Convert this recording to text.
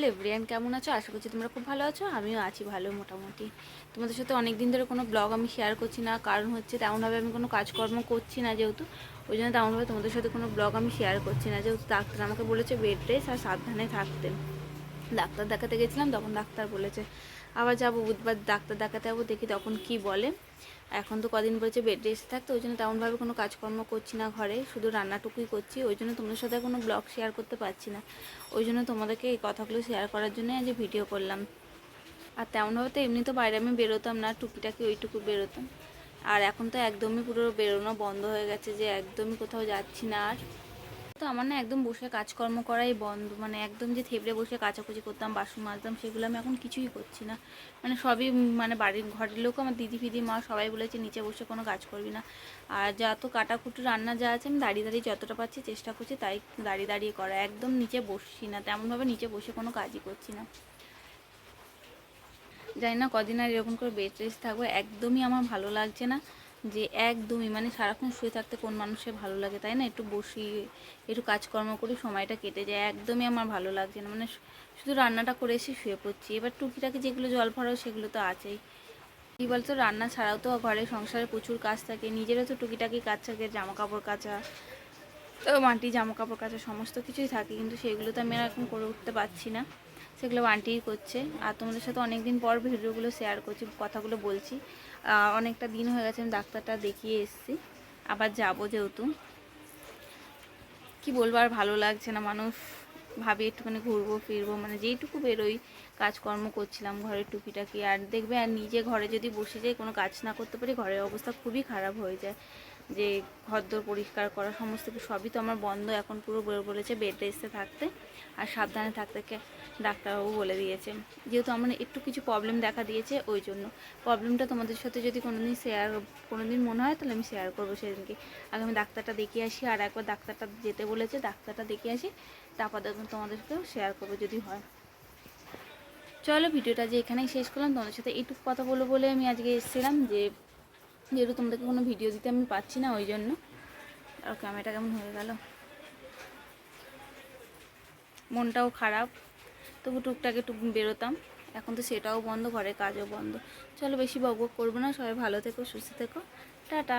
Hello everyone, কেমন আছো? আশা করছি তোমরা খুব ভালো আছো। আমিও আছি ভালো মোটামুটি। তোমাদের সাথে অনেক দিন ধরে কোনো ব্লগ আমি শেয়ার করছি না, কারণ হচ্ছে তেমনভাবে আমি কোনো কাজকর্ম করছি না যেহেতু, ওই জন্য তেমনভাবে তোমাদের সাথে কোনো ব্লগ আমি শেয়ার করছি না। যেহেতু ডাক্তার আমাকে বলেছে বেড রেস্ট আর সাবধানে থাকতে। ডাক্তার দেখাতে গেছিলাম, তখন ডাক্তার বলেছে আবার যাবো বুধবার ডাক্তার দেখাতে যাবো, দেখি তখন কি বলে। এখন তো কদিন বলেছে বেড রেস্ট থাকতে, ওই জন্য তেমনভাবে কোনো কাজকর্ম করছি না ঘরে, শুধু রান্নাটুকুই করছি। ওই জন্য তোমাদের সাথে কোনো ব্লগ শেয়ার করতে পারছি না। ওই জন্য তোমাদেরকে এই কথাগুলো শেয়ার করার জন্য আজ ভিডিও করলাম। আর তেমনভাবে তো এমনি তো বাইরে আমি বেরোতাম না, টুকিটাকি ওইটুকু বেরোতাম। আর এখন তো একদমই পুরো বেরোনো বন্ধ হয়ে গেছে, যে একদমই কোথাও যাচ্ছি না। আর তো আমার না একদম বসে কাজকর্ম করাই বন্ধ, মানে একদম যে থেবড়ে বসে কাচাকুচি করতাম, বাসন মাজতাম, সেগুলো আমি এখন কিছুই করছি না। মানে সবই, মানে বাড়ির ঘরের লোক, আমার দিদি ফিদি মা সবাই বলেছে নিচে বসে কোনো কাজ করবি না। আর যা তো কাটাকুটি রান্না যা আছে আমি দাঁড়িয়ে দাঁড়িয়ে যতটা পাচ্ছি চেষ্টা করছি তাই দাঁড়িয়ে দাঁড়িয়ে করা, একদম নিচে বসছি না, তেমনভাবে নিচে বসে কোনো কাজই করছি না। জানি না কদিন আর এরকম করে বেড রেস্ট থাকবো, একদমই আমার ভালো লাগছে না। যে একদমই, মানে সারাক্ষণ শুয়ে থাকতে কোন মানুষের ভালো লাগে, তাই না? একটু বসি, একটু কাজকর্ম করি, সময়টা কেটে যায়। একদমই আমার ভালো লাগছে না, মানে শুধু রান্নাটা করে এসে শুয়ে পড়ছি। এবার টুকিটাকি যেগুলো জল ভরাও সেগুলো তো আছেই। কী বলতো, রান্না ছাড়াও তো ঘরে সংসারে প্রচুর কাজ থাকে, নিজেরও তো টুকিটাকি কাজ থাকে, জামা কাপড় কাচা, আন্টি জামা কাপড় কাচা সমস্ত কিছুই থাকে, কিন্তু সেগুলো তো আমি এখন করে উঠতে পারছি না, সেগুলো আন্টিই করছে। আর তোমাদের সাথে অনেক দিন পর ভিডিওগুলো শেয়ার করছি, কথাগুলো বলছি। অনেকটা দিন হয়ে গেছে আমি ডাক্তারটা দেখিয়ে এসেছি, আবার যাবো যেহেতু। কি বলবো, আর ভালো লাগছে না। মানুষ ভাবি একটুখানি ঘুরবো ফিরবো, মানে যেইটুকু বেরোই কাজকর্ম করছিলাম ঘরের টুকিটাকি। আর দেখবে, আর নিজে ঘরে যদি বসে যাই, কোনো কাজ না করতে পারি, ঘরের অবস্থা খুবই খারাপ হয়ে যায়। যে ঘরদোর পরিষ্কার করা সমস্ত কিছু সবই তো আমার বন্ধ এখন পুরো। বলেছে বেড রেস্টে থাকতে আর সাবধানে থাকতে, ডাক্তারবাবু বলে দিয়েছে। যেহেতু আমার একটু কিছু প্রবলেম দেখা দিয়েছে, ওই জন্য প্রবলেমটা তোমাদের সাথে যদি কোনোদিন মনে হয় তাহলে আমি শেয়ার করবো সেদিনকে। আগে আমি ডাক্তারটা দেখিয়ে আসি, আর একবার ডাক্তারটা যেতে বলেছে, ডাক্তারটা দেখিয়ে আসি, তারপর তোমাদেরকেও শেয়ার করবো যদি হয়। চলো ভিডিওটা যে এখানেই শেষ করলাম, তোমাদের সাথে এইটুকু কথা বলবো বলে আমি আজকে এসেছিলাম, যেহেতু তোমাদেরকে কোনো ভিডিও দিতে আমি পাচ্ছি না ওই জন্য। আর ক্যামেরাটা কেমন হয়ে গেল, মনটাও খারাপ। তবু টুকটাক একটু বেরোতাম, এখন তো সেটাও বন্ধ, ঘরের কাজও বন্ধ। চলো বেশি বকবক করবো না, সবাই ভালো থেকো, সুস্থ থেকো, টাটা।